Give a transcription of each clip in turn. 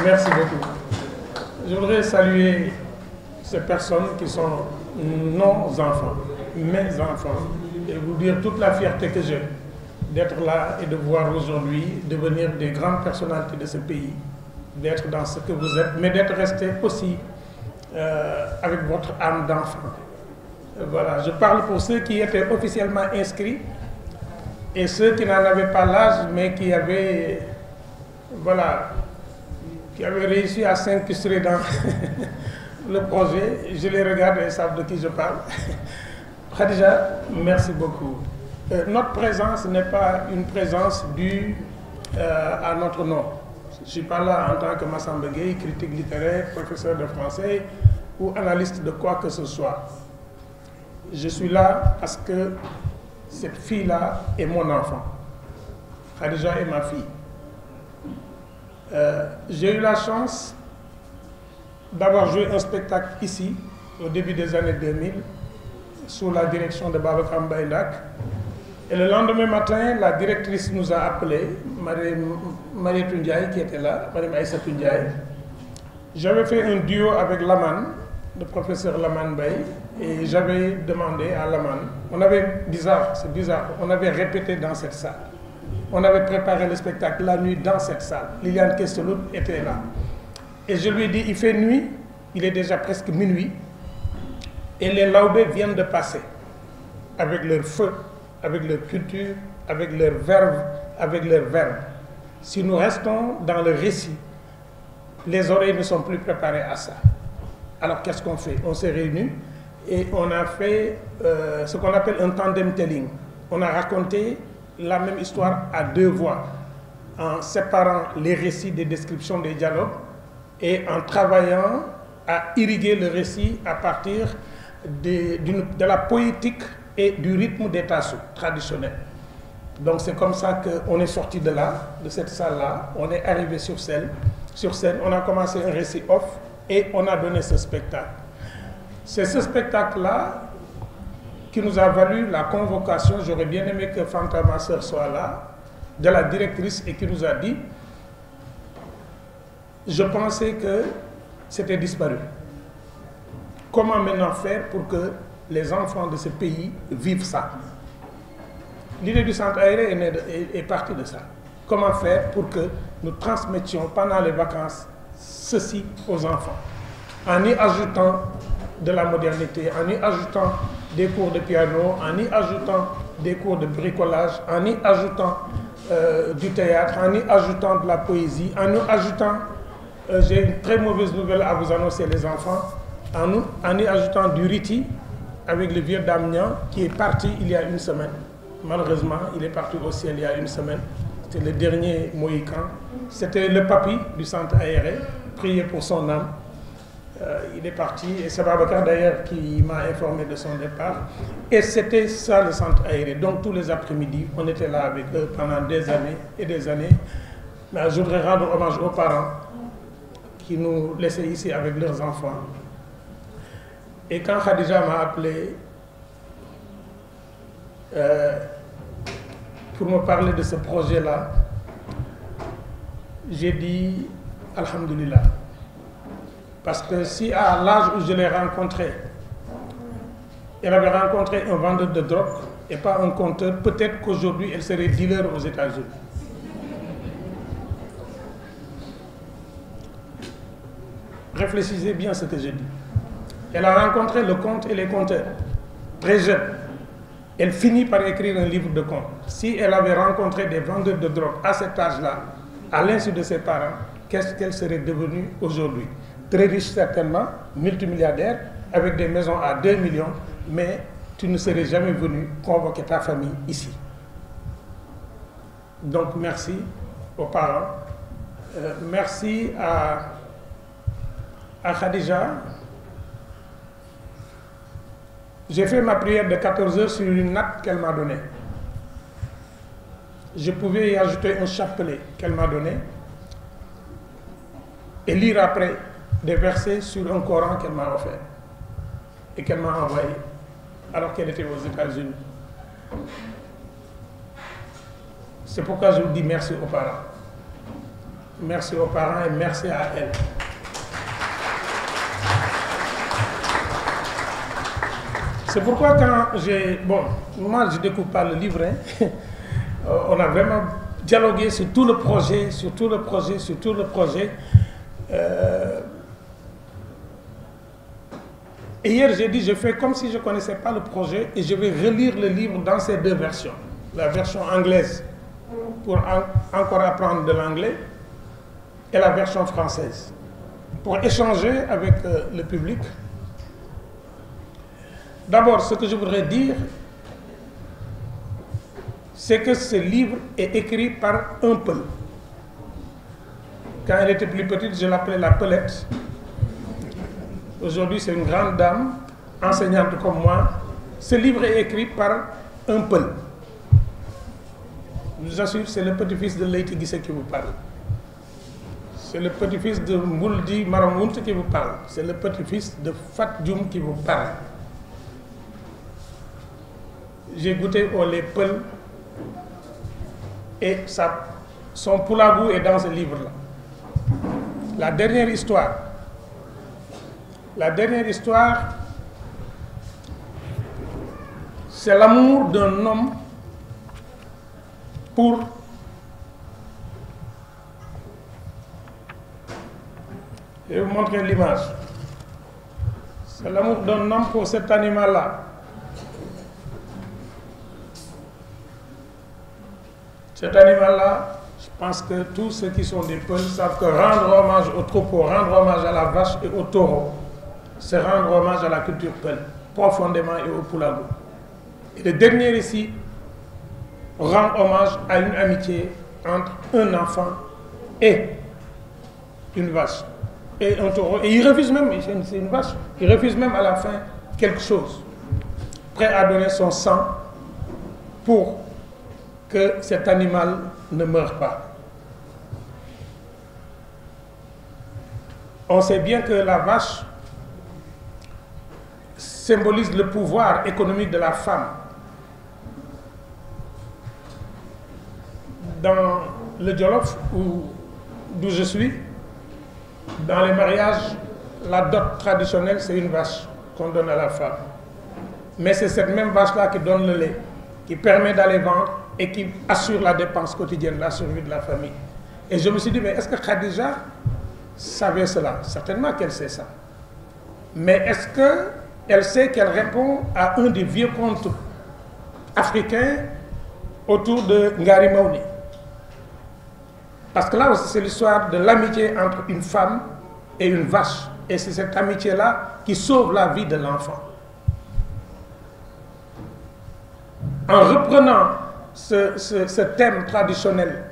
Merci beaucoup. Je voudrais saluer ces personnes qui sont nos enfants, mes enfants, et vous dire toute la fierté que j'ai d'être là et de voir aujourd'hui devenir des grandes personnalités de ce pays, d'être dans ce que vous êtes, mais d'être resté aussi avec votre âme d'enfant. Voilà, je parle pour ceux qui étaient officiellement inscrits et ceux qui n'en avaient pas l'âge, mais qui avaient, voilà, qui avaient réussi à s'incruster dans le projet. Je les regarde et savent de qui je parle. Khadija, merci beaucoup. Notre présence n'est pas une présence due à notre nom. Je ne suis pas là en tant que Massamba Gueye, critique littéraire, professeur de français ou analyste de quoi que ce soit. Je suis là parce que cette fille-là est mon enfant. Khadija est ma fille. J'ai eu la chance d'avoir joué un spectacle ici, au début des années 2000, sous la direction de Babacar Mbaye. Et le lendemain matin, la directrice nous a appelés, Marie Tundiaye qui était là, Marie Aïssa Tundiaye. J'avais fait un duo avec Laman, le professeur Laman Baye, et j'avais demandé à Laman, c'est bizarre, on avait répété dans cette salle. On avait préparé le spectacle la nuit dans cette salle. Liliane Kestelout était là. Et je lui ai dit, il fait nuit, il est déjà presque minuit, et les Laobés viennent de passer avec leur feu, avec leur culture, avec leur verve, avec leur verbe. Si nous restons dans le récit, les oreilles ne sont plus préparées à ça. Alors qu'est-ce qu'on fait? On s'est réunis et on a fait ce qu'on appelle un tandem telling. On a raconté la même histoire à deux voix, en séparant les récits des descriptions des dialogues et en travaillant à irriguer le récit à partir de la poétique et du rythme des tassous traditionnels. Donc c'est comme ça qu'on est sorti de là, de cette salle-là, on est arrivé sur scène, on a commencé un récit off et on a donné ce spectacle. C'est ce spectacle-là qui nous a valu la convocation, j'aurais bien aimé que Fanta, ma soeur, soit là, de la directrice et qui nous a dit, je pensais que c'était disparu. Comment maintenant faire pour que les enfants de ce pays vivent ça? L'idée du centre aéré est partie de ça. Comment faire pour que nous transmettions pendant les vacances ceci aux enfants, en y ajoutant de la modernité, en y ajoutant des cours de piano, en y ajoutant des cours de bricolage, en y ajoutant du théâtre, en y ajoutant de la poésie, en y ajoutant, j'ai une très mauvaise nouvelle à vous annoncer les enfants, en y ajoutant du riti avec le vieux Damien qui est parti il y a une semaine. Malheureusement, il est parti au ciel il y a une semaine. C'était le dernier Mohican. C'était le papy du centre aéré, priez pour son âme. Il est parti et c'est Babacar d'ailleurs qui m'a informé de son départ. Et c'était ça le centre aéré. Donc tous les après-midi, on était là avec eux pendant des années et des années. Mais je voudrais rendre hommage aux parents qui nous laissaient ici avec leurs enfants. Et quand Khadija m'a appelé pour me parler de ce projet-là, j'ai dit Alhamdulillah. Parce que si à l'âge où je l'ai rencontré, elle avait rencontré un vendeur de drogue et pas un conteur, peut-être qu'aujourd'hui elle serait dealer aux États-Unis. Réfléchissez bien à ce que je dis. Elle a rencontré le conte et les conteurs, très jeune. Elle finit par écrire un livre de contes. Si elle avait rencontré des vendeurs de drogue à cet âge-là, à l'insu de ses parents, qu'est-ce qu'elle serait devenue aujourd'hui? Très riche certainement, multimilliardaire, avec des maisons à 2 millions, mais tu ne serais jamais venu convoquer ta famille ici. Donc merci aux parents, merci à Khadija. J'ai fait ma prière de 14 heures sur une natte qu'elle m'a donnée. Je pouvais y ajouter un chapelet qu'elle m'a donné et lire après des versets sur un Coran qu'elle m'a offert et qu'elle m'a envoyé alors qu'elle était aux États-Unis. C'est pourquoi je vous dis merci aux parents. merci aux parents et merci à elle. C'est pourquoi quand moi je ne découvre pas le livre, hein. On a vraiment dialogué sur tout le projet, Et hier j'ai dit, je fais comme si je ne connaissais pas le projet et je vais relire le livre dans ces deux versions. La version anglaise pour encore apprendre de l'anglais et la version française pour échanger avec le public. D'abord, ce que je voudrais dire, c'est que ce livre est écrit par un Peul. Quand elle était plus petite, je l'appelais la Pelette. Aujourd'hui, c'est une grande dame, enseignante comme moi. Ce livre est écrit par un Peul. Je vous assure, c'est le petit-fils de Leïti Guissé qui vous parle. C'est le petit-fils de Mbouldi Maramount qui vous parle. C'est le petit-fils de Fat Dioum qui vous parle. J'ai goûté au lait Peul et son poulagou est dans ce livre-là. La dernière histoire, c'est l'amour d'un homme pour je vais vous montrer l'image. C'est l'amour d'un homme pour cet animal-là. Cet animal-là, je pense que tous ceux qui sont des Peuls savent que rendre hommage au troupeau, rendre hommage à la vache et au taureau, c'est rendre hommage à la culture Peul, profondément et au poulagou. Et le dernier ici rend hommage à une amitié entre un enfant et une vache et un taureau. Et il refuse même, c'est une vache, il refuse même à la fin quelque chose, prêt à donner son sang pour que cet animal ne meure pas. On sait bien que la vache symbolise le pouvoir économique de la femme. Dans le Jolof, d'où je suis, dans les mariages, la dot traditionnelle, c'est une vache qu'on donne à la femme. Mais c'est cette même vache-là qui donne le lait, qui permet d'aller vendre et qui assure la dépense quotidienne, la survie de la famille. Et je me suis dit, mais est-ce que Khadija savait cela? Certainement qu'elle sait ça. Mais est-ce qu'elle sait qu'elle répond à un des vieux contes africains autour de Ngari Maouni? Parce que là aussi, c'est l'histoire de l'amitié entre une femme et une vache. Et c'est cette amitié-là qui sauve la vie de l'enfant. En reprenant ce thème traditionnel,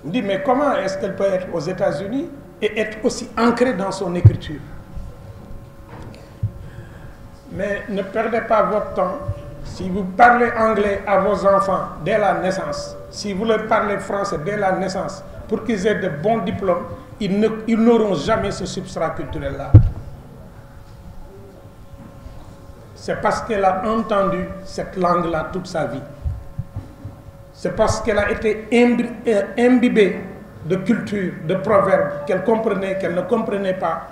on dit, mais comment est-ce qu'elle peut être aux États-Unis et être aussi ancrée dans son écriture? Mais ne perdez pas votre temps. Si vous parlez anglais à vos enfants dès la naissance, si vous leur parlez français dès la naissance, pour qu'ils aient de bons diplômes, ils n'auront jamais ce substrat culturel-là. C'est parce qu'elle a entendu cette langue-là toute sa vie. C'est parce qu'elle a été imbibée de culture, de proverbes qu'elle comprenait, qu'elle ne comprenait pas.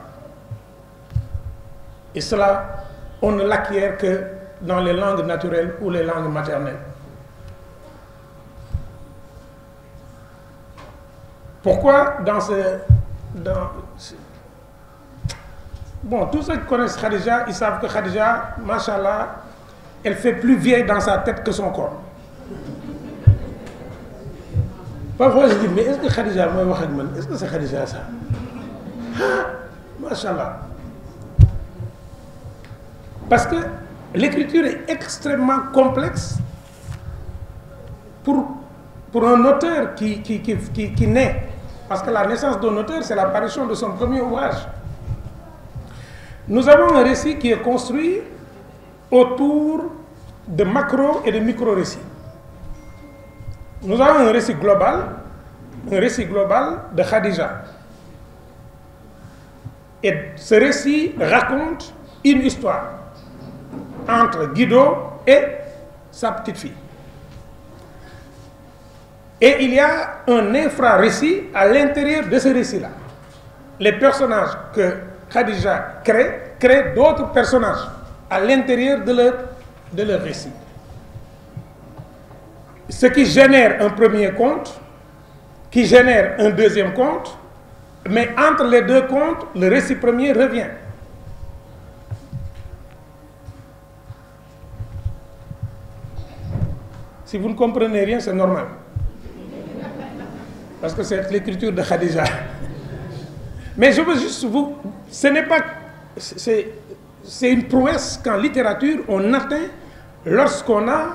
Et cela, on ne l'acquiert que dans les langues naturelles ou les langues maternelles. Pourquoi Bon, tous ceux qui connaissent Khadija, ils savent que Khadija, machallah, elle fait plus vieille dans sa tête que son corps. Parfois je dis, mais est-ce que Khadija, est-ce que c'est Khadija ça? Machallah. Parce que l'écriture est extrêmement complexe pour un auteur qui naît. Parce que la naissance d'un auteur, c'est l'apparition de son premier ouvrage. Nous avons un récit qui est construit autour de macro et de micro-récits. Nous avons un récit global de Khadija. Et ce récit raconte une histoire entre Guido et sa petite fille. Et il y a un infra-récit à l'intérieur de ce récit-là. Les personnages que Khadija créent d'autres personnages à l'intérieur de leur récit. Ce qui génère un premier conte, qui génère un deuxième conte, mais entre les deux contes, le récit premier revient. Si vous ne comprenez rien, c'est normal. Parce que c'est l'écriture de Khadija. Mais je veux juste vous... Ce n'est pas... C'est une prouesse qu'en littérature, on atteint lorsqu'on a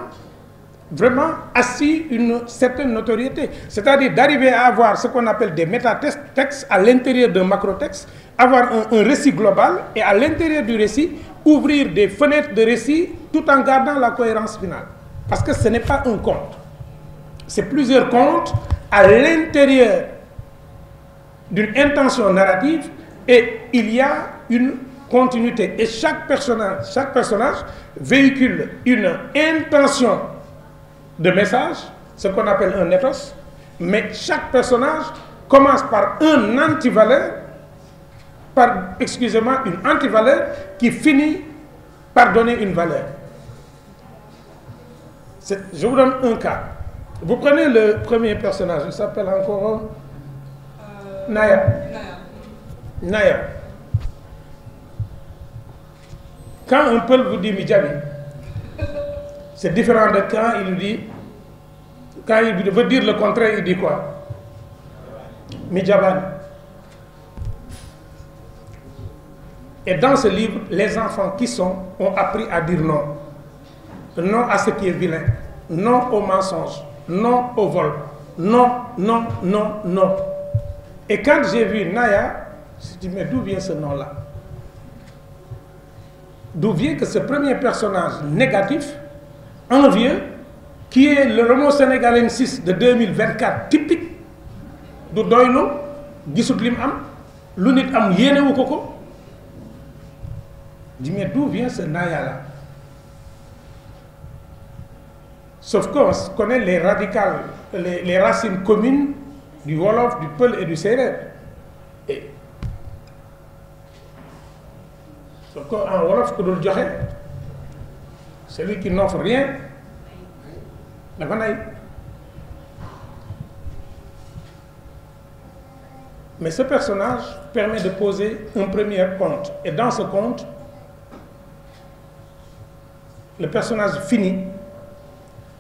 vraiment assis une certaine notoriété. C'est-à-dire d'arriver à avoir ce qu'on appelle des métatextes à l'intérieur d'un macrotexte, avoir un récit global et à l'intérieur du récit, ouvrir des fenêtres de récit tout en gardant la cohérence finale. Parce que ce n'est pas un conte. C'est plusieurs contes à l'intérieur d'une intention narrative et il y a une continuité. Et chaque personnage véhicule une intention de message, ce qu'on appelle un ethos, mais chaque personnage commence par un antivaleur, une antivaleur qui finit par donner une valeur. Je vous donne un cas. Vous prenez le premier personnage, il s'appelle encore Naya. Naya. Quand un Peul vous dit Midjabi, c'est différent de quand il dit, quand il veut dire le contraire, il dit quoi? Midjaban. Et dans ce livre, les enfants qui sont ont appris à dire non. Non à ce qui est vilain, non au mensonge, non au vol, non, non, non, non. Et quand j'ai vu Naya, je me suis dit, mais d'où vient ce nom-là? D'où vient que ce premier personnage négatif, envieux, qui est le roman sénégalais 6 de 2024, typique, du doylo, gisut lim am, lu nit am yéné wu ko. Je dis, mais d'où vient ce Naya-là? Sauf qu'on connaît les radicales, les racines communes du Wolof, du Peul et du Sérère. Sauf qu'en Wolof, celui qui n'offre rien, la vanaille. Mais ce personnage permet de poser un premier conte. Et dans ce conte, le personnage finit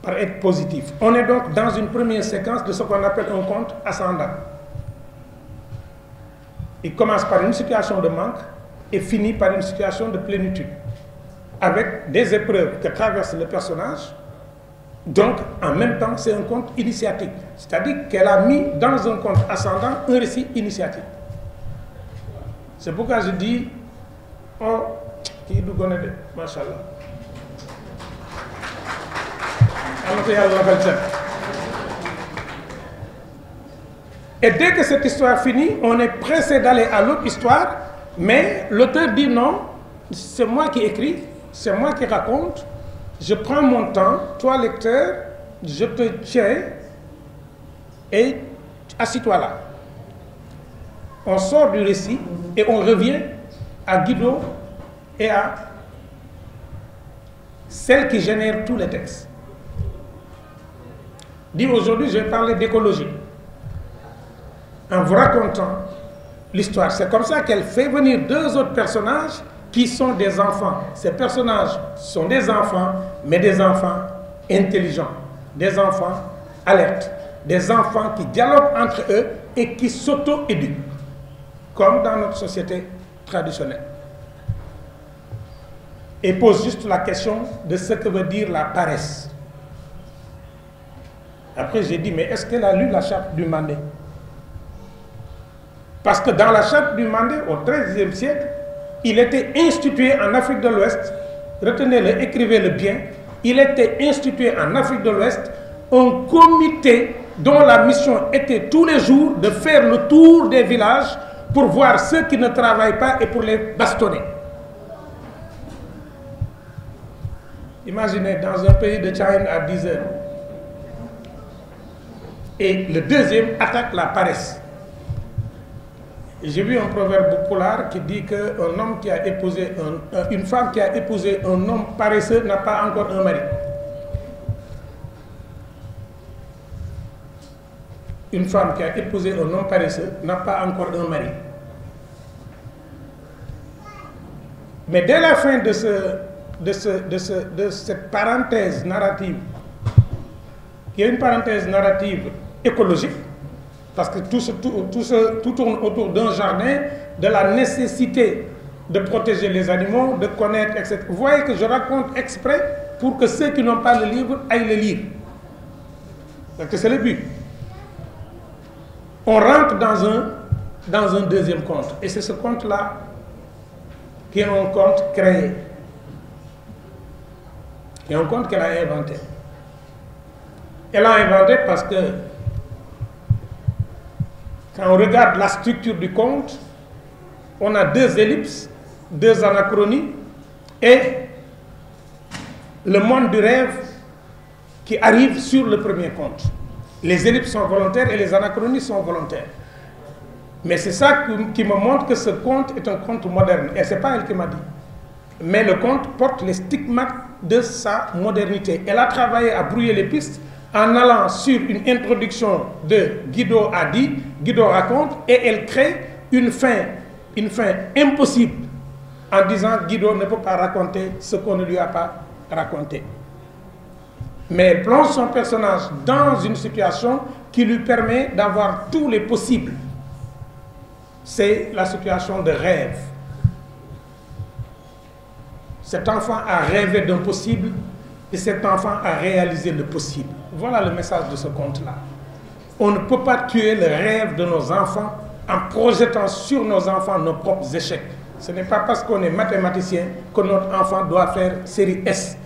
par être positif. On est donc dans une première séquence de ce qu'on appelle un conte ascendant. Il commence par une situation de manque et finit par une situation de plénitude, avec des épreuves que traverse le personnage. Donc, en même temps, c'est un conte initiatique. C'est-à-dire qu'elle a mis dans un conte ascendant un récit initiatique. C'est pourquoi je dis, oh, qui nous connaît, machallah. Et dès que cette histoire finit, on est pressé d'aller à l'autre histoire, mais l'auteur dit non, c'est moi qui écris, c'est moi qui raconte, je prends mon temps, toi lecteur, je te tiens et assis-toi là. On sort du récit et on revient à Guido et à celle qui génère tous les textes. Dit aujourd'hui, je vais parler d'écologie. En vous racontant l'histoire. C'est comme ça qu'elle fait venir deux autres personnages qui sont des enfants. Ces personnages sont des enfants, mais des enfants intelligents, des enfants alertes, des enfants qui dialoguent entre eux et qui s'auto-éduquent, comme dans notre société traditionnelle. Et pose juste la question de ce que veut dire la paresse. Après, j'ai dit, mais est-ce qu'elle a lu la charte du Mandé? Parce que dans la charte du Mandé, au XIIIe siècle, il était institué en Afrique de l'Ouest, retenez-le, écrivez-le bien, il était institué en Afrique de l'Ouest un comité dont la mission était tous les jours de faire le tour des villages pour voir ceux qui ne travaillent pas et pour les bastonner. Imaginez, dans un pays de Chine à 10 heures, Et le deuxième attaque la paresse. J'ai vu un proverbe polar qui dit qu'un homme qui a épousé une femme qui a épousé un homme paresseux n'a pas encore un mari. Une femme qui a épousé un homme paresseux n'a pas encore un mari. Mais dès la fin de cette parenthèse narrative, qui est une parenthèse narrative écologique, parce que tout tourne autour d'un jardin, de la nécessité de protéger les animaux, de connaître, etc. Vous voyez que je raconte exprès pour que ceux qui n'ont pas le livre aillent le lire. Parce que c'est le but. On rentre dans un deuxième conte. Et c'est ce conte-là qui est un conte créé. Qui est un conte qu'elle a inventé. Elle l'a inventé parce que quand on regarde la structure du conte, on a deux ellipses, deux anachronies et le monde du rêve qui arrive sur le premier conte. Les ellipses sont volontaires et les anachronies sont volontaires. Mais c'est ça qui me montre que ce conte est un conte moderne. Et ce n'est pas elle qui m'a dit. Mais le conte porte les stigmates de sa modernité. Elle a travaillé à brouiller les pistes en allant sur une introduction de Guido a dit, Guido raconte, et elle crée une fin impossible en disant Guido ne peut pas raconter ce qu'on ne lui a pas raconté. Mais elle plonge son personnage dans une situation qui lui permet d'avoir tous les possibles. C'est la situation de rêve. Cet enfant a rêvé d'un possible et cet enfant a réalisé le possible. Voilà le message de ce conte-là. On ne peut pas tuer le rêve de nos enfants en projetant sur nos enfants nos propres échecs. Ce n'est pas parce qu'on est mathématicien que notre enfant doit faire série S.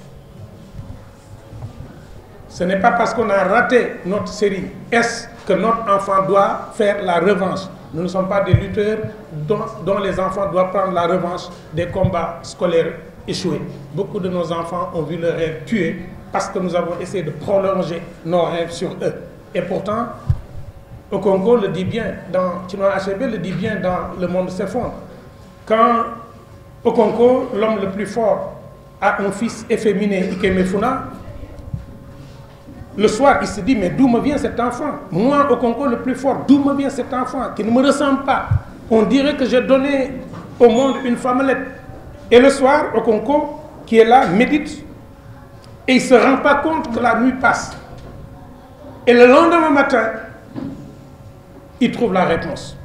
Ce n'est pas parce qu'on a raté notre série S que notre enfant doit faire la revanche. Nous ne sommes pas des lutteurs dont les enfants doivent prendre la revanche des combats scolaires échoués. Beaucoup de nos enfants ont vu leurs rêves tués parce que nous avons essayé de prolonger nos rêves sur eux. Et pourtant, Okonko le dit bien, Chinua Achebe le dit bien dans Le Monde s'effondre. Quand Okonko, l'homme le plus fort, a un fils efféminé, Ikemefuna, le soir, il se dit, mais d'où me vient cet enfant? Moi, Okonko le plus fort, d'où me vient cet enfant qui ne me ressemble pas? On dirait que j'ai donné au monde une femmelette. Et le soir, Okonko, qui est là, médite, et il ne se rend pas compte que la nuit passe. Et le lendemain matin, il trouve la réponse.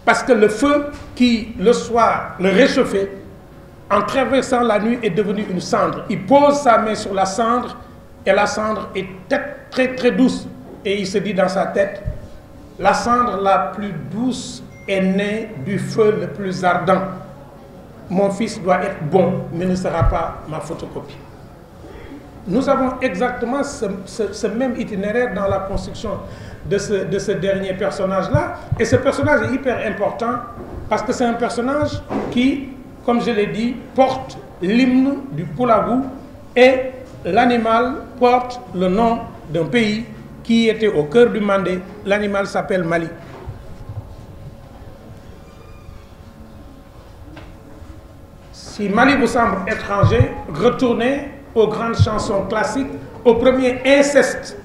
Parce que le feu qui, le soir, le réchauffait, en traversant la nuit, est devenu une cendre. Il pose sa main sur la cendre, et la cendre est très très douce. Et il se dit dans sa tête, la cendre la plus douce est née du feu le plus ardent. Mon fils doit être bon, mais ne sera pas ma photocopie. Nous avons exactement ce même itinéraire dans la construction de ce dernier personnage-là. Et ce personnage est hyper important parce que c'est un personnage qui, comme je l'ai dit, porte l'hymne du Pulawu et l'animal porte le nom d'un pays qui était au cœur du Mandé. L'animal s'appelle Mali. Si Mali vous semble étranger, retournez aux grandes chansons classiques, au premier inceste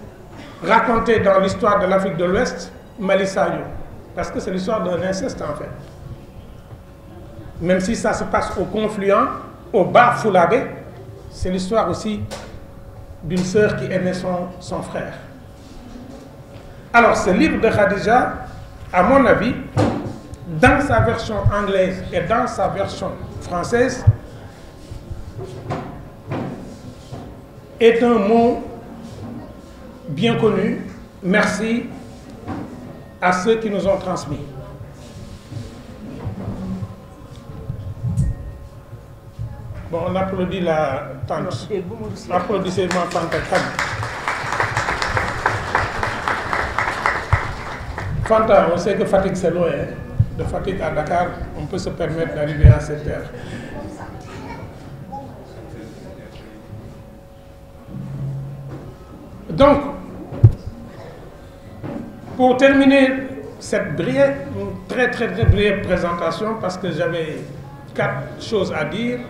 raconté dans l'histoire de l'Afrique de l'Ouest, Mali Sayo. Parce que c'est l'histoire d'un inceste en fait. Même si ça se passe au confluent, au bas Foulabé, c'est l'histoire aussi d'une sœur qui aimait son frère. Alors ce livre de Khadija, à mon avis, dans sa version anglaise et dans sa version française, est un mot bien connu. Merci à ceux qui nous ont transmis. Bon, on applaudit la tante. Applaudissez-moi, tante. Fanta, on sait que Fatick c'est loin. De Fatick à Dakar, on peut se permettre d'arriver à cette heure. Donc, Pour terminer cette très brève présentation, parce que j'avais 4 choses à dire,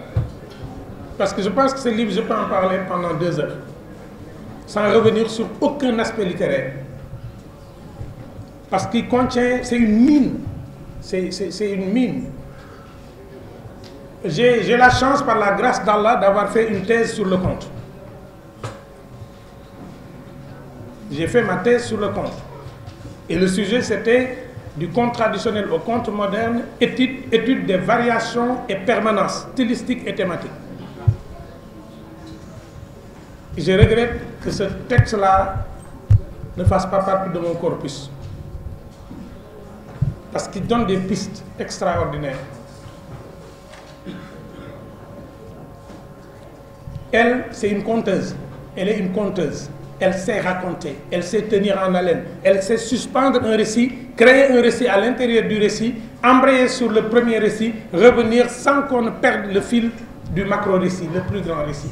parce que je pense que ce livre, je peux en parler pendant 2 heures, sans revenir sur aucun aspect littéraire. Parce qu'il contient, c'est une mine, c'est une mine. J'ai la chance, par la grâce d'Allah, d'avoir fait une thèse sur le conte. J'ai fait ma thèse sur le conte. Et le sujet, c'était du conte traditionnel au conte moderne, étude des variations et permanences stylistiques et thématiques. Je regrette que ce texte-là ne fasse pas partie de mon corpus. Parce qu'il donne des pistes extraordinaires. Elle, c'est une conteuse. Elle est une conteuse. Elle sait raconter, elle sait tenir en haleine, elle sait suspendre un récit, créer un récit à l'intérieur du récit, embrayer sur le premier récit, revenir sans qu'on ne perde le fil du macro-récit, le plus grand récit.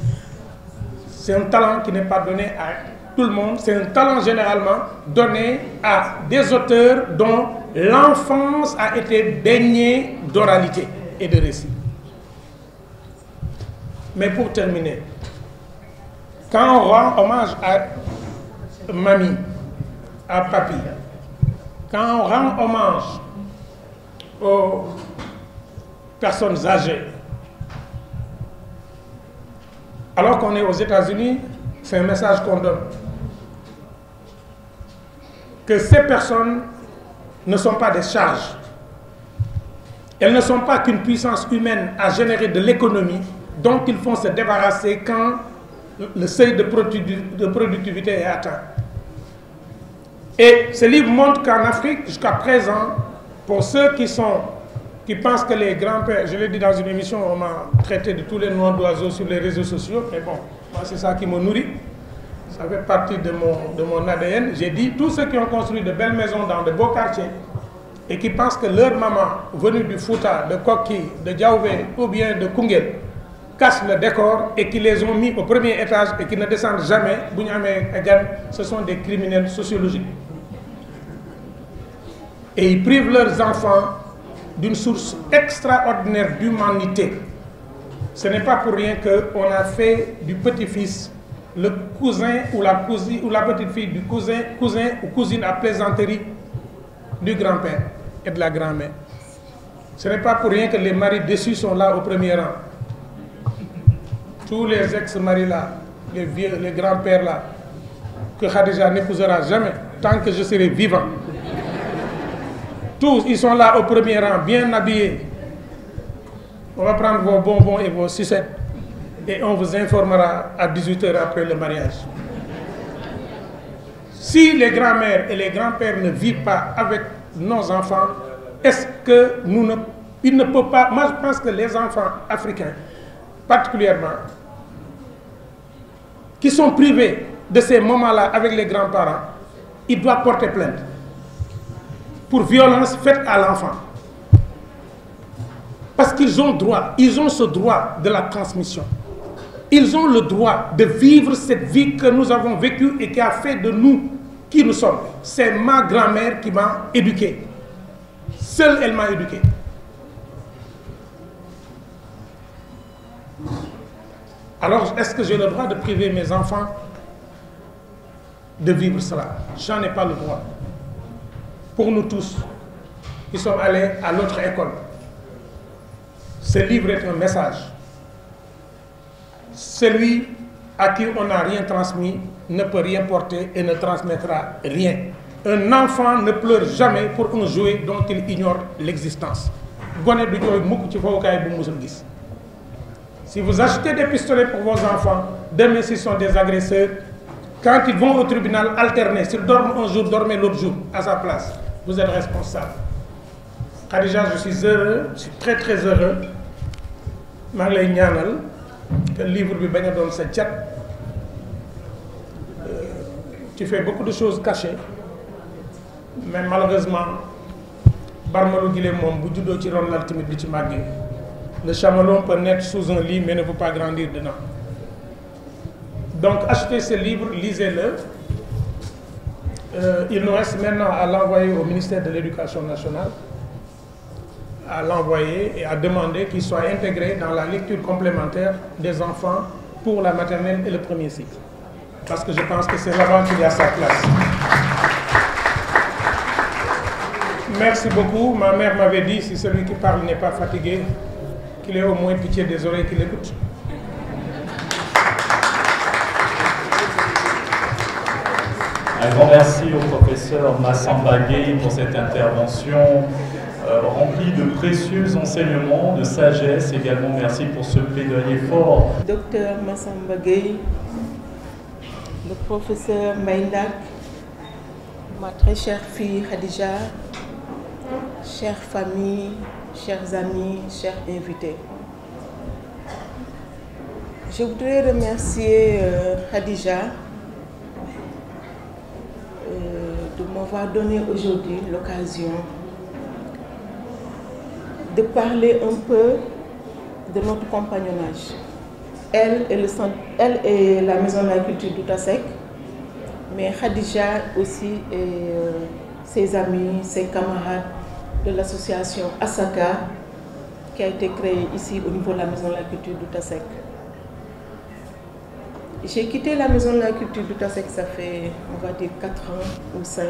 C'est un talent qui n'est pas donné à tout le monde, c'est un talent généralement donné à des auteurs dont l'enfance a été baignée d'oralité et de récit. Mais pour terminer, quand on rend hommage à mamie, à papy, quand on rend hommage aux personnes âgées, alors qu'on est aux États-Unis, c'est un message qu'on donne. Que ces personnes ne sont pas des charges. Elles ne sont pas qu'une puissance humaine à générer de l'économie dont il faut se débarrasser quand le seuil de productivité est atteint. Et ce livre montre qu'en Afrique, jusqu'à présent, pour ceux qui pensent que les grands-pères, je l'ai dit dans une émission, on m'a traité de tous les noms d'oiseaux sur les réseaux sociaux, mais bon, moi c'est ça qui me nourrit, ça fait partie de mon ADN. J'ai dit, tous ceux qui ont construit de belles maisons dans de beaux quartiers et qui pensent que leur maman, venue du Fouta, de Koki, de Diaoubé ou bien de Koungheul, cassent le décor et qui les ont mis au premier étage et qui ne descendent jamais, ce sont des criminels sociologiques. Et ils privent leurs enfants d'une source extraordinaire d'humanité. Ce n'est pas pour rien qu'on a fait du petit-fils le cousin ou la cousine ou la petite-fille du cousin ou cousine à plaisanterie du grand-père et de la grand-mère. Ce n'est pas pour rien que les maris déçus sont là au premier rang. Tous les ex-maris là, les vieux, les grands-pères là, que Khadija n'épousera jamais tant que je serai vivant. Tous, ils sont là au premier rang, bien habillés. On va prendre vos bonbons et vos sucettes et on vous informera à 18h après le mariage. Si les grands-mères et les grands-pères ne vivent pas avec nos enfants, est-ce que ils ne peuvent pas... Moi, je pense que les enfants africains, particulièrement, qui sont privés de ces moments-là avec les grands-parents, ils doivent porter plainte pour violence faite à l'enfant. Parce qu'ils ont droit, ils ont ce droit de la transmission. Ils ont le droit de vivre cette vie que nous avons vécue et qui a fait de nous qui nous sommes. C'est ma grand-mère qui m'a éduqué. Seule elle m'a éduqué. Alors, est-ce que j'ai le droit de priver mes enfants de vivre cela? J'en ai pas le droit. Pour nous tous, qui sommes allés à notre école, ce livre est un message. Celui à qui on n'a rien transmis ne peut rien porter et ne transmettra rien. Un enfant ne pleure jamais pour un jouet dont il ignore l'existence. Si vous achetez des pistolets pour vos enfants, demain s'ils sont des agresseurs, quand ils vont au tribunal alterner, s'ils dorment un jour, dormez l'autre jour à sa place. Vous êtes responsable. Khadija, je suis heureux, je suis très très heureux. Je suis ñaanal que le livre bi bañ a doon sa cat. Tu fais beaucoup de choses cachées, mais malheureusement, Barmalou Guilé moom bu juddoo ci ron lal tamit di ci màggee. Le chamallow peut naître sous un lit mais ne peut pas grandir dedans. Donc achetez ce livre, lisez-le. Il nous reste maintenant à l'envoyer au ministère de l'Éducation nationale, à l'envoyer et à demander qu'il soit intégré dans la lecture complémentaire des enfants pour la maternelle et le premier cycle. Parce que je pense que c'est là-bas qu'il y a sa place. Merci beaucoup. Ma mère m'avait dit, si celui qui parle n'est pas fatigué, qu'il ait au moins pitié des oreilles qui l'écoutent. Un grand merci au professeur Massamba Gueye pour cette intervention remplie de précieux enseignements, de sagesse. Également, merci pour ce plaidoyer fort. Docteur Massamba Gueye, le professeur Maïlak, ma très chère fille Khadija, chère famille, chers amis, chers invités. Je voudrais remercier Khadija de m'avoir donné aujourd'hui l'occasion de parler un peu de notre compagnonnage. Elle et la Maison de la Culture d'Outasek, mais Khadija aussi et ses amis, ses camarades de l'association Asaka qui a été créée ici au niveau de la Maison de la Culture d'Outasek. J'ai quitté la Maison de la Culture d'Outasek, ça fait, on va dire, 4 ans ou 5.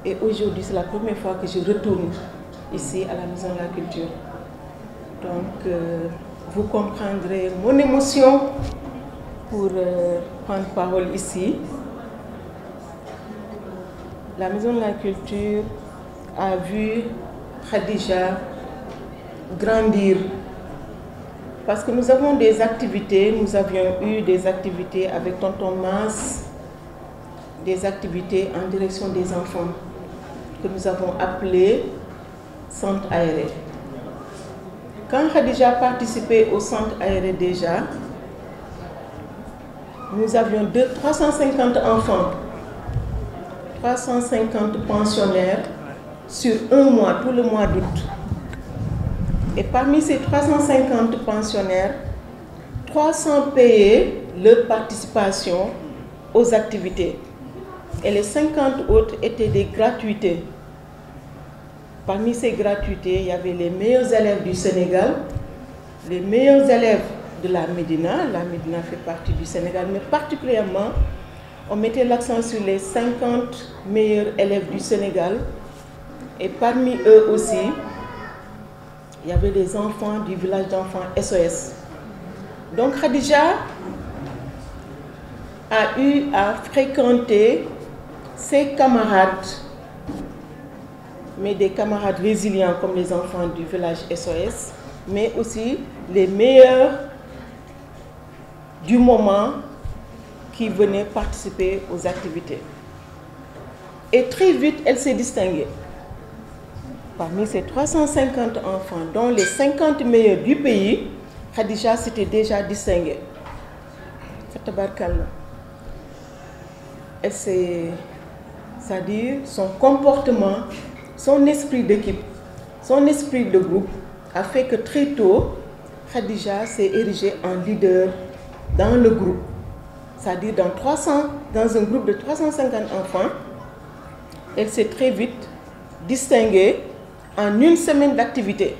Et aujourd'hui, c'est la première fois que je retourne ici à la Maison de la Culture. Donc, vous comprendrez mon émotion pour prendre parole ici. La Maison de la Culture a vu Khadija grandir. Parce que nous avons des activités, nous avions eu des activités avec Tonton Mas, des activités en direction des enfants que nous avons appelées centre aéré. Quand Khadija participait au centre aéré déjà, nous avions 350 enfants, 350 pensionnaires sur un mois, tout le mois d'août. Et parmi ces 350 pensionnaires, 300 payaient leur participation aux activités. Et les 50 autres étaient des gratuités. Parmi ces gratuités, il y avait les meilleurs élèves du Sénégal, les meilleurs élèves de la Médina. La Médina fait partie du Sénégal, mais particulièrement, on mettait l'accent sur les 50 meilleurs élèves du Sénégal. Et parmi eux aussi, il y avait des enfants du village d'enfants SOS. Donc Khadija a eu à fréquenter ses camarades, mais des camarades résilients comme les enfants du village SOS, mais aussi les meilleurs du moment qui venaient participer aux activités. Et très vite, elle s'est distinguée. Parmi ces 350 enfants, dont les 50 meilleurs du pays, Khadija s'était déjà distinguée. Elle s'est, c'est-à-dire son comportement, son esprit d'équipe, son esprit de groupe a fait que très tôt, Khadija s'est érigée en leader dans le groupe. C'est-à-dire dans un groupe de 350 enfants, elle s'est très vite distinguée en une semaine d'activité.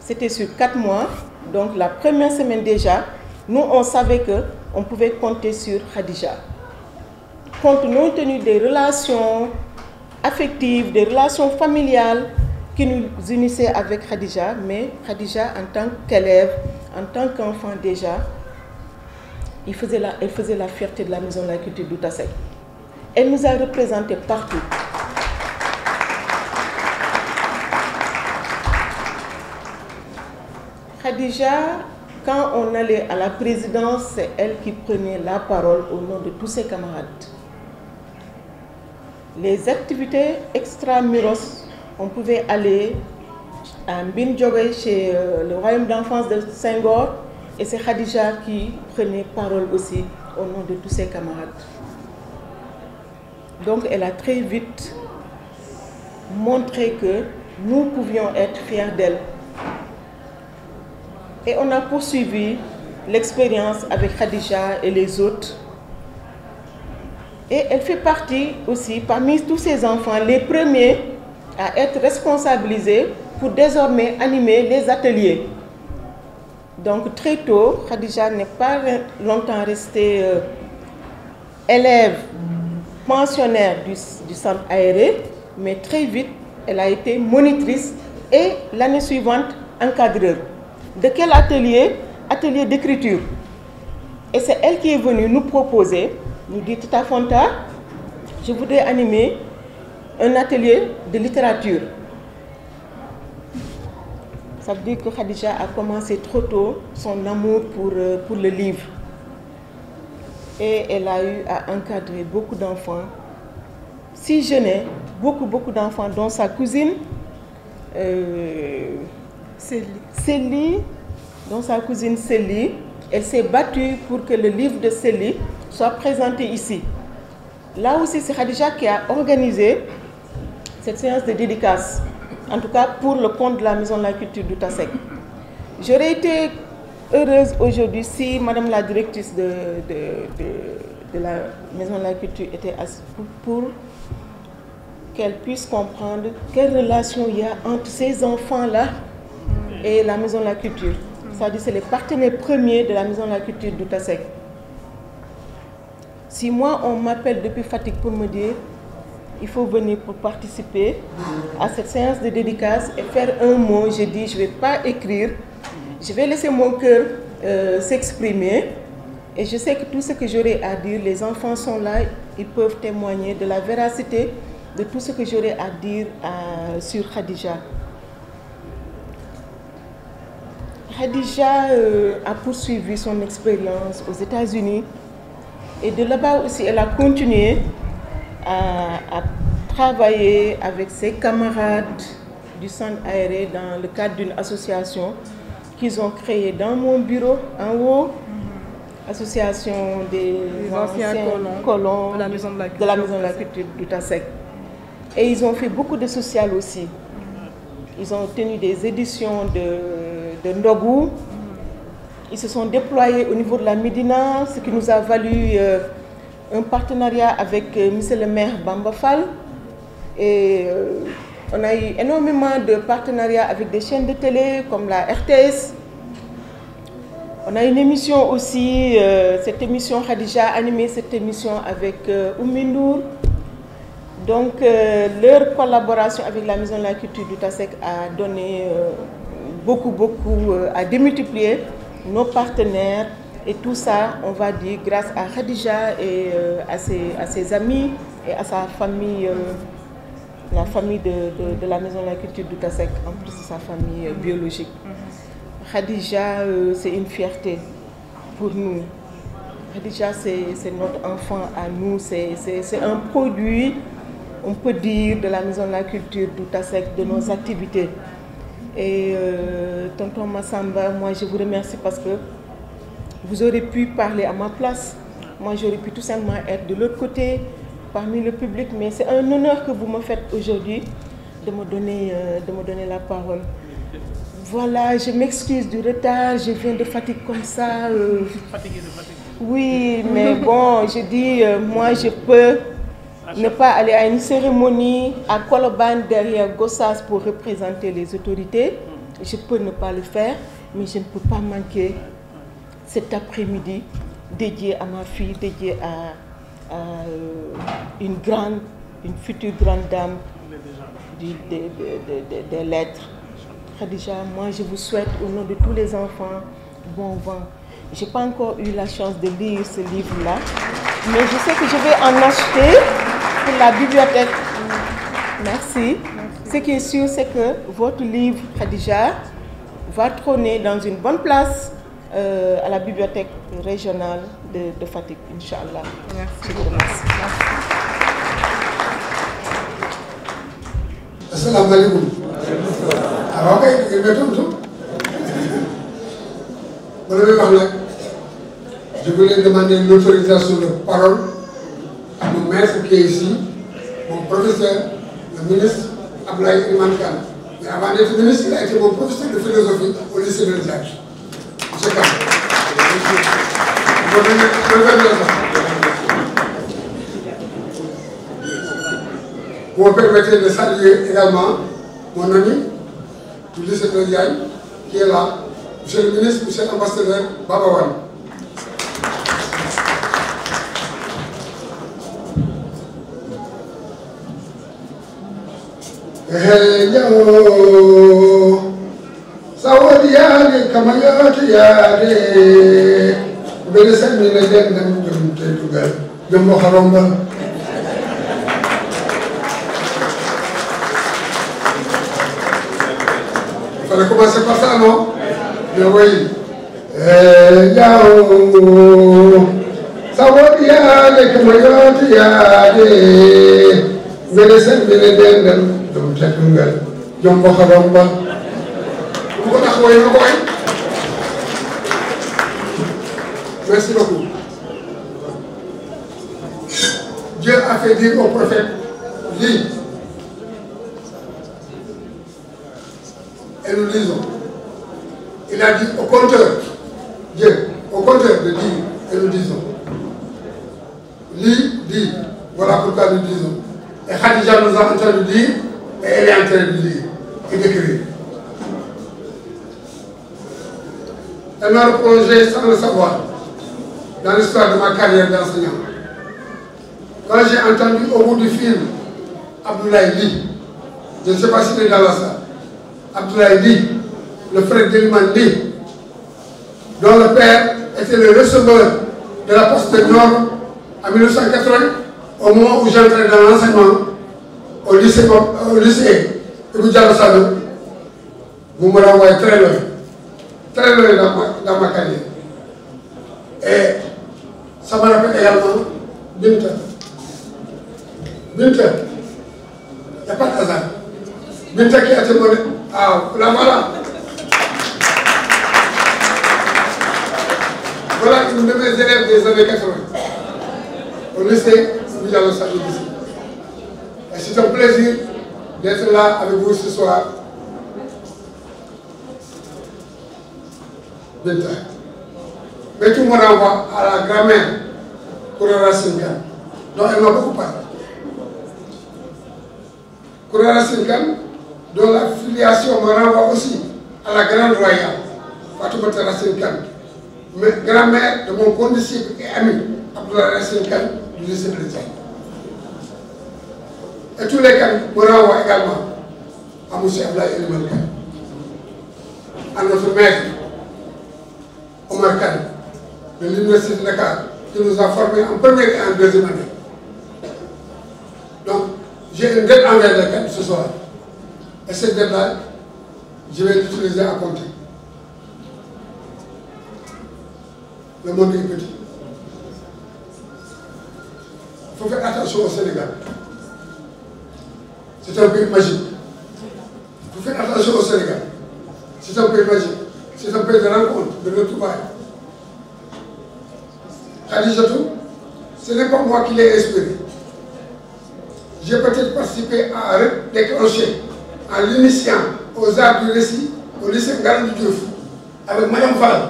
C'était sur 4 mois, donc la première semaine déjà, nous on savait qu'on pouvait compter sur Khadija. Compte tenu des relations affectives, des relations familiales qui nous unissaient avec Khadija, mais Khadija en tant qu'élève, en tant qu'enfant déjà, elle faisait la fierté de la Maison de la Culture d'Outasek. Elle nous a représentés partout. Khadija, quand on allait à la présidence, c'est elle qui prenait la parole au nom de tous ses camarades. Les activités extramuros, on pouvait aller à Mbindjogé chez le royaume d'enfance de Senghor, et c'est Khadija qui prenait parole aussi au nom de tous ses camarades. Donc elle a très vite montré que nous pouvions être fiers d'elle. Et on a poursuivi l'expérience avec Khadija et les autres Et elle fait partie aussi, parmi tous ces enfants, les premiers à être responsabilisés pour désormais animer les ateliers. Donc très tôt, Khadija n'est pas longtemps restée élève pensionnaire du centre aéré, mais très vite, elle a été monitrice et l'année suivante, encadreur. De quel atelier? Atelier d'écriture. Et c'est elle qui est venue nous proposer, nous dit Tata Fonta, je voudrais animer un atelier de littérature. Ça veut dire que Khadija a commencé trop tôt son amour pour le livre. Et elle a eu à encadrer beaucoup d'enfants. Si jeune, beaucoup d'enfants, dont sa cousine, Célie, dont sa cousine Célie, elle s'est battue pour que le livre de Célie soit présenté ici. Là aussi, c'est Khadija qui a organisé cette séance de dédicace, en tout cas pour le compte de la Maison de la Culture d'Outasek. J'aurais été heureuse aujourd'hui si Madame la directrice de la Maison de la Culture était assise pour qu'elle puisse comprendre quelle relation il y a entre ces enfants-là et la Maison de la Culture. C'est-à-dire c'est les partenaires premiers de la Maison de la Culture d'Outasek. Si moi, on m'appelle depuis Fatick pour me dire il faut venir pour participer à cette séance de dédicace et faire un mot, je dis je ne vais pas écrire, je vais laisser mon cœur s'exprimer et je sais que tout ce que j'aurai à dire, les enfants sont là, ils peuvent témoigner de la véracité de tout ce que j'aurai à dire sur Khadija. Khadija a poursuivi son expérience aux États-Unis et de là-bas aussi elle a continué à travailler avec ses camarades du centre aéré dans le cadre d'une association qu'ils ont créée dans mon bureau en haut, association des anciens colons de la Maison de la Culture d'Outasek. Et ils ont fait beaucoup de social aussi. Ils ont tenu des éditions de Ndogou. Ils se sont déployés au niveau de la Médina, ce qui nous a valu un partenariat avec monsieur le maire Bamba Fall. Et on a eu énormément de partenariats avec des chaînes de télé comme la RTS. On a une émission aussi, cette émission Khadija a animé cette émission avec Oumindour. Donc leur collaboration avec la Maison de la Culture d'Outasek a donné beaucoup, a démultiplié nos partenaires et tout ça, on va dire, grâce à Khadija et à ses amis et à sa famille, la famille de la Maison de la Culture d'Outasek, en plus de sa famille biologique. Khadija, c'est une fierté pour nous. Khadija, c'est notre enfant à nous, c'est un produit, on peut dire, de la Maison de la Culture d'Outasek, de nos activités. Et tonton Massamba, moi je vous remercie parce que vous aurez pu parler à ma place. Moi j'aurais pu tout simplement être de l'autre côté, parmi le public, mais c'est un honneur que vous me faites aujourd'hui de me donner la parole. Voilà, je m'excuse du retard, je viens de Fatick comme ça. Fatigué de Fatick. Oui, mais bon, je dis, moi je peux ne pas aller à une cérémonie à Colobane derrière Gossas pour représenter les autorités. Je peux ne pas le faire, mais je ne peux pas manquer cet après-midi dédié à ma fille, dédié à une future grande dame des lettres. Khadija, moi je vous souhaite au nom de tous les enfants bon vent. Je n'ai pas encore eu la chance de lire ce livre-là, mais je sais que je vais en acheter pour la bibliothèque. Merci. Ce qui est sûr, c'est que votre livre, Khadija, va trôner dans une bonne place à la bibliothèque régionale de Fatick, Inch'Allah. Merci. Je vous remercie. Assalamu alaikum. Alors, je voulais demander l'autorisation de parole à mon maître qui est ici, mon professeur, le ministre Abdoulaye Iman Kane. Mais avant d'être ministre, il a été mon professeur de philosophie au lycée de Diagne. Monsieur Kane. Vous me permettez de saluer également mon ami, Ulysse Diagne, qui est là, Monsieur le ministre, Monsieur l'ambassadeur Baba Wane. Sawadiyaade kama yaade bele salmi na den nam jom te tugal jom mo haromba il fallait commencer par ça non mais oui yao sawadiyaade kama yaade bele salmi na den nam jom te tugal jom mo haromba. Merci beaucoup. Dieu a fait dire au prophète, lis. Et nous lisons. Il a dit au compteur, Dieu, au compteur de dire, et nous disons. Lis, dis. Voilà pourquoi nous disons. Et Khadija nous a entendu dire, et elle est en train de lire et d'écrire. Elle m'a replongé sans le savoir dans l'histoire de ma carrière d'enseignant. Quand j'ai entendu au bout du film Abdoulaye Ly, je ne sais pas s'il est dans la salle, Abdoulaye Ly, le frère d'Eliman Ly, dont le père était le receveur de la poste de Nord en 1980, au moment où j'entrais dans l'enseignement au lycée Ibou Diallo Sall, vous me renvoyez très loin dans ma carrière. Et ça me rappelle également Binta. Binta, il n'y a pas de hasard. Binta qui a témoigné. Ah, la voilà. Voilà une de mes élèves des années 80. Au lycée Ibou Diallo Sall ici. Et c'est un plaisir d'être là avec vous ce soir. Mais tout me renvoie à la grand-mère Kourara Sinkan, dont elle m'a beaucoup parlé. Kourara Sinkan, dont la filiation me renvoie aussi à la grande royale, Fatoumata Sinkan, grand-mère de mon condisciple et ami, Abdoulaye Sinkan, du lycée de l'État. Et tous les cas me renvoient également à M. Abdoulaye Eliman Kane, à notre maître, Omar Kane, de l'Université de Dakar, qui nous a formés en première et en deuxième année. Donc, j'ai une dette envers les Kane ce soir. Et cette dette-là, je vais l'utiliser à compter. Le monde est petit. Il faut faire attention au Sénégal. C'est un pays magique. Il faut faire attention au Sénégal. C'est un pays magique. C'est un pays de rencontre, de retrouvailles. Khadijatou, ce n'est pas moi qui l'ai inspiré. J'ai peut-être participé à déclencher en l'initiant aux arts du récit au lycée Ngalandou Diouf avec Mme Fall.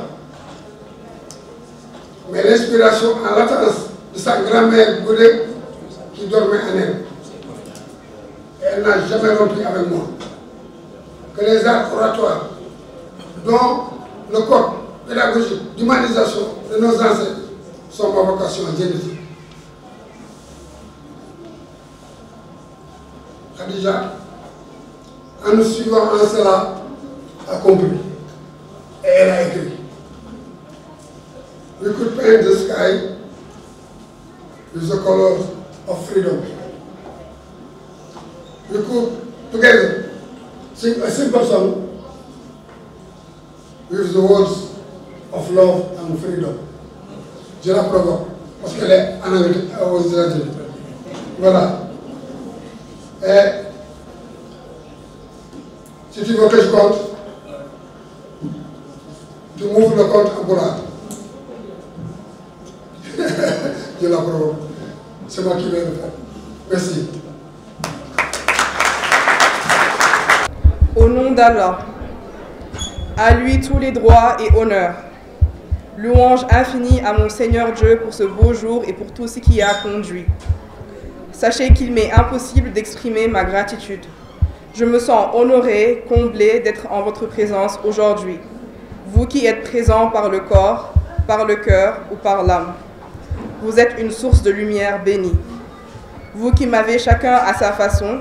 Mais l'inspiration en latence de sa grand-mère Goudé qui dormait en elle. Elle n'a jamais rompu avec moi. Que les arts oratoires, dont le code pédagogique d'humanisation de nos ancêtres sont ma vocation génétique. Khadija, en nous suivant en cela, a compris. Et elle a écrit. We could paint the sky with the colors of freedom. We could together sing a simple song with the words of love and freedom. Je la provoque parce qu'elle est en Angleterre, aux États-Unis. Voilà. Et si tu veux que je compte, tu m'ouvres le compte en bourrade. Je la provoque. C'est moi qui vais le faire. Merci. Au nom d'Allah, à lui tous les droits et honneurs. Louange infinie à mon Seigneur Dieu pour ce beau jour et pour tout ce qui y a conduit. sachez qu'il m'est impossible d'exprimer ma gratitude. Je me sens honorée, comblée d'être en votre présence aujourd'hui. Vous qui êtes présents par le corps, par le cœur ou par l'âme. Vous êtes une source de lumière bénie. Vous qui m'avez chacun à sa façon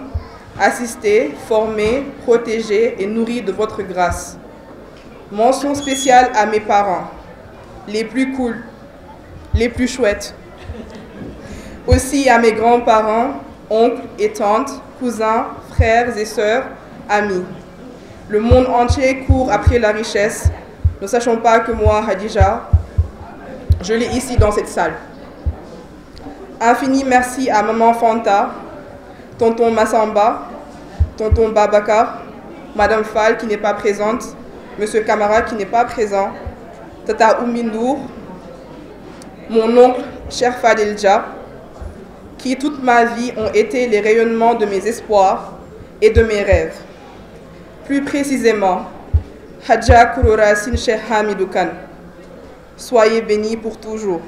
assisté, formé, protégé et nourri de votre grâce. Mention spéciale à mes parents, les plus cool, les plus chouettes. Aussi à mes grands-parents, oncles et tantes, cousins, frères et sœurs, amis. Le monde entier court après la richesse. Ne sachons pas que moi, Khadija, je l'ai ici dans cette salle. Infini merci à maman Fanta, tonton Massamba, tonton Babaka, madame Fall qui n'est pas présente, monsieur Camara qui n'est pas présent, tata Oumindour, mon oncle cher Fadilja, qui toute ma vie ont été les rayonnements de mes espoirs et de mes rêves. Plus précisément, Hadja Kouroura Sinche Hamidoukan. Soyez bénis pour toujours.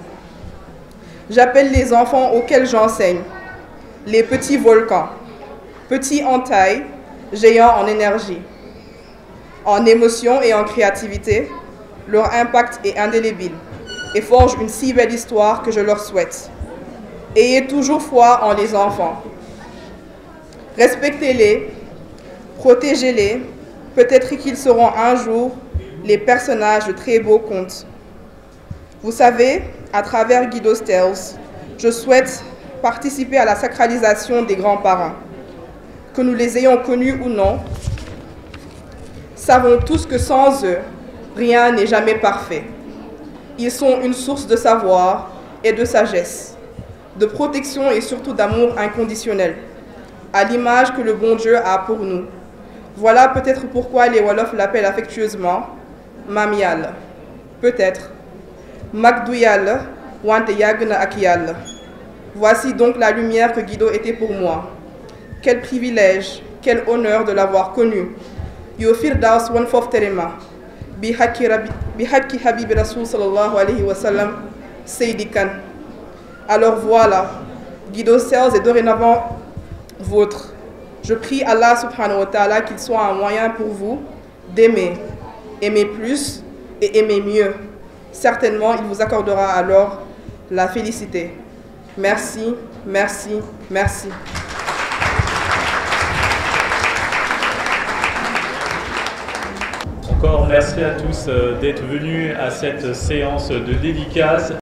J'appelle les enfants auxquels j'enseigne, les petits volcans, petits en taille, géants en énergie, en émotion et en créativité. Leur impact est indélébile et forge une si belle histoire que je leur souhaite. Ayez toujours foi en les enfants. Respectez-les, protégez-les, peut-être qu'ils seront un jour les personnages de très beaux contes. Vous savez, à travers Guido's Tales, je souhaite participer à la sacralisation des grands-parents. Que nous les ayons connus ou non, savons tous que sans eux, rien n'est jamais parfait. Ils sont une source de savoir et de sagesse, de protection et surtout d'amour inconditionnel, à l'image que le bon Dieu a pour nous. Voilà peut-être pourquoi les Wolofs l'appellent affectueusement Mamial. Peut-être. Magdouyal, Wante Yagna Akiyal. Voici donc la lumière que Guido était pour moi. Quel privilège, quel honneur de l'avoir connu. Yo firdaus wan fof terema. Bi hakki Habib Rasoul sallallahu alayhi wa sallam, Seydi Kane. Alors voilà, Guido's Tales est dorénavant vôtre. Je prie Allah subhanahu wa ta'ala qu'il soit un moyen pour vous d'aimer, aimer plus et aimer mieux. Certainement, il vous accordera alors la félicité. Merci, merci, merci. Encore merci à tous d'être venus à cette séance de dédicace.